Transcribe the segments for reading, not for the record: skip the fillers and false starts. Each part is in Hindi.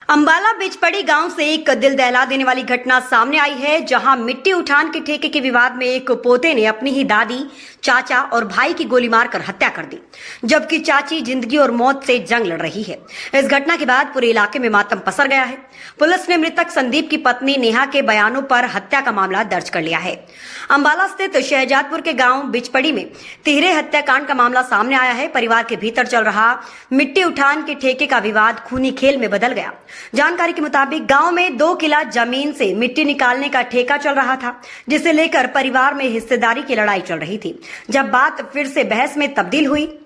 अंबाला बिचपड़ी गांव से एक दिल दहला देने वाली घटना सामने आई है, जहां मिट्टी उठान के ठेके के विवाद में एक पोते ने अपनी ही दादी, चाचा और भाई की गोली मारकर हत्या कर दी, जबकि चाची जिंदगी और मौत से जंग लड़ रही है। इस घटना के बाद पूरे इलाके में मातम पसर गया है। पुलिस ने मृतक संदीप की पत्नी नेहा के बयानों पर हत्या का मामला दर्ज कर लिया है। अंबाला स्थित शहजादपुर के गांव बिचपड़ी में तिहरे हत्याकांड का मामला सामने आया है। परिवार के भीतर चल रहा मिट्टी उठान के ठेके का विवाद खूनी खेल में बदल गया। जानकारी के मुताबिक गांव में 2 किला जमीन से मिट्टी निकालने का ठेका चल रहा था, जिसे लेकर परिवार में हिस्सेदारी की लड़ाई चल रही थी। जब बात फिर से बहस में तब्दील हुई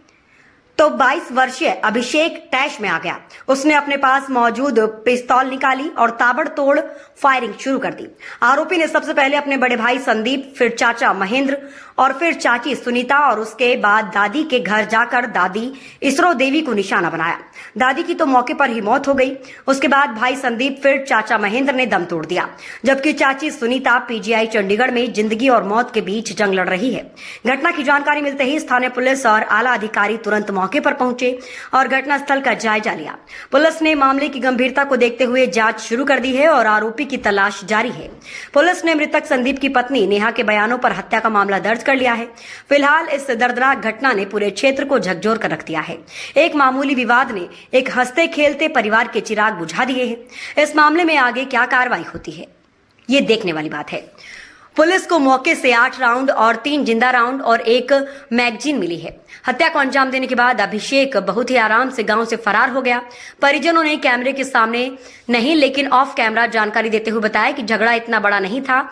तो 22 वर्षीय अभिषेक तैश में आ गया। उसने अपने पास मौजूद पिस्तौल निकाली और ताबड़तोड़ फायरिंग शुरू कर दी। आरोपी ने सबसे पहले अपने बड़े भाई संदीप, फिर चाचा महेंद्र और फिर चाची सुनीता और उसके बाद दादी के घर जाकर दादी इसरो देवी को निशाना बनाया। दादी की तो मौके पर ही मौत हो गई। उसके बाद भाई संदीप फिर चाचा महेंद्र ने दम तोड़ दिया, जबकि चाची सुनीता पीजीआई चंडीगढ़ में जिंदगी और मौत के बीच जंग लड़ रही है। घटना की जानकारी मिलते ही स्थानीय पुलिस और आला अधिकारी तुरंत मौके पर पहुंचे और घटनास्थल का जायजा लिया। पुलिस ने मामले की गंभीरता को देखते हुए जांच शुरू कर दी है और आरोपी की तलाश जारी है। पुलिस ने मृतक संदीप की पत्नी नेहा के बयानों पर हत्या का मामला दर्ज कर लिया है। फिलहाल इस दर्दनाक घटना ने पूरे क्षेत्र को झकझोर कर रख दिया है। एक मामूली विवाद ने एक हंसते खेलते परिवार के चिराग बुझा दिए हैं। इस मामले में आगे क्या कार्रवाई होती है, ये देखने वाली बात है। पुलिस को मौके से 8 राउंड और 3 जिंदा राउंड और 1 मैगजीन मिली है। हत्या को अंजाम देने के बाद अभिषेक बहुत ही आराम से गांव से फरार हो गया। परिजनों ने कैमरे के सामने नहीं लेकिन ऑफ कैमरा जानकारी देते हुए बताया कि झगड़ा इतना बड़ा नहीं था।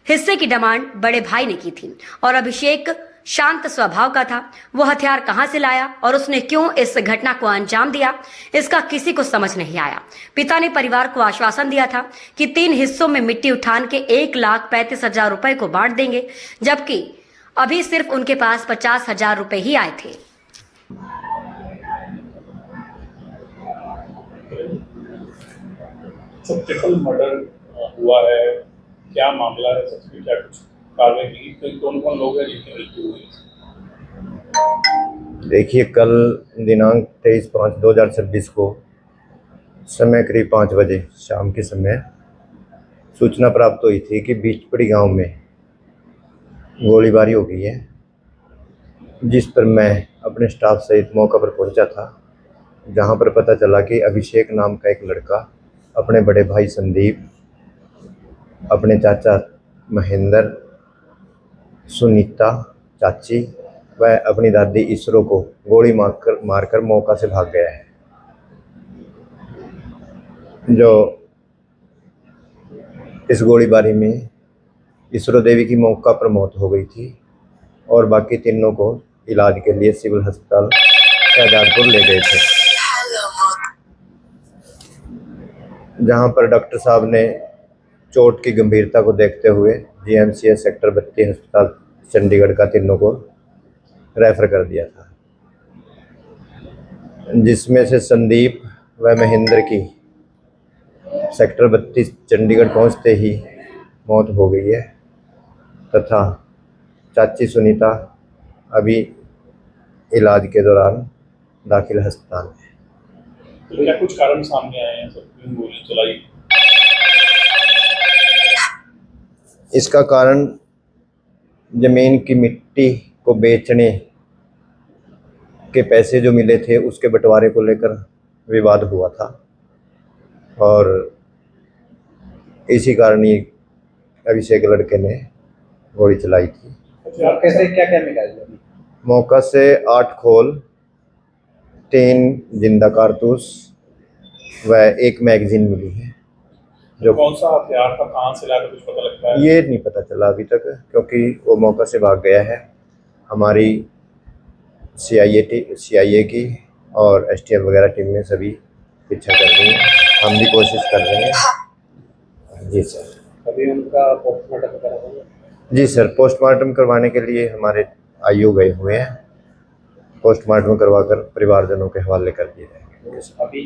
हिस्से की डिमांड बड़े भाई ने की थी और अभिषेक शांत स्वभाव का था। वो हथियार कहां से लाया और उसने क्यों इस घटना को अंजाम दिया, इसका किसी को समझ नहीं आया। पिता ने परिवार को आश्वासन दिया था कि 3 हिस्सों में मिट्टी उठान के 1,35,000 रुपए को बांट देंगे, जबकि अभी सिर्फ उनके पास 50,000 रुपए ही आए थे। ट्रिपल मर्डर हुआ है, क्या मामला है, सच में क्या कुछ कार्रवाई की, तो कौन कौन लोग हैं जिनकी मृत्यु हुई? देखिए, कल दिनांक 23/5/2026 को समय करीब 5 बजे शाम के समय सूचना प्राप्त हुई थी कि बिचपड़ी गांव में गोलीबारी हो गई है, जिस पर मैं अपने स्टाफ सहित मौका पर पहुंचा था, जहां पर पता चला कि अभिषेक नाम का एक लड़का अपने बड़े भाई संदीप, अपने चाचा महेंद्र, सुनीता चाची व अपनी दादी इसरो को गोली मारकर मौका से भाग गया है। जो इस गोलीबारी में इसरो देवी की मौका पर मौत हो गई थी और बाकी तीनों को इलाज के लिए सिविल अस्पताल शहजादपुर ले गए थे, जहां पर डॉक्टर साहब ने चोट की गंभीरता को देखते हुए जीएमसीएच सेक्टर 32 अस्पताल चंडीगढ़ का तीनों को रेफर कर दिया था, जिसमें से संदीप व महेंद्र की सेक्टर 32 चंडीगढ़ पहुंचते ही मौत हो गई है तथा चाची सुनीता अभी इलाज के दौरान दाखिल अस्पताल है। तो क्या कुछ कारण सामने आए हैं, सब क्यों गोली चलाई? इसका कारण जमीन की मिट्टी को बेचने के पैसे जो मिले थे, उसके बंटवारे को लेकर विवाद हुआ था और इसी कारण ये अभिषेक लड़के ने गोली चलाई थी। कैसे क्या क्या मिला? मौका से 8 खोल, 3 जिंदा कारतूस व 1 मैगजीन मिली है। जो कौन सा हथियार था, कहां से लाया, कुछ पता लगता है? ये नहीं पता चला अभी तक, क्योंकि वो मौका से भाग गया है। हमारी CIA की और STF वगैरह टीम में सभी पीछा कर रही हैं, हम भी कोशिश कर रहे हैं। जी सर। अभी उनका पोस्टमार्टम करा होगा? जी सर, पोस्टमार्टम करवाने के लिए हमारे IO गए हुए हैं। पोस्टमार्टम करवाकर परिवारजनों के हवाले कर दिए जाएंगे। अभी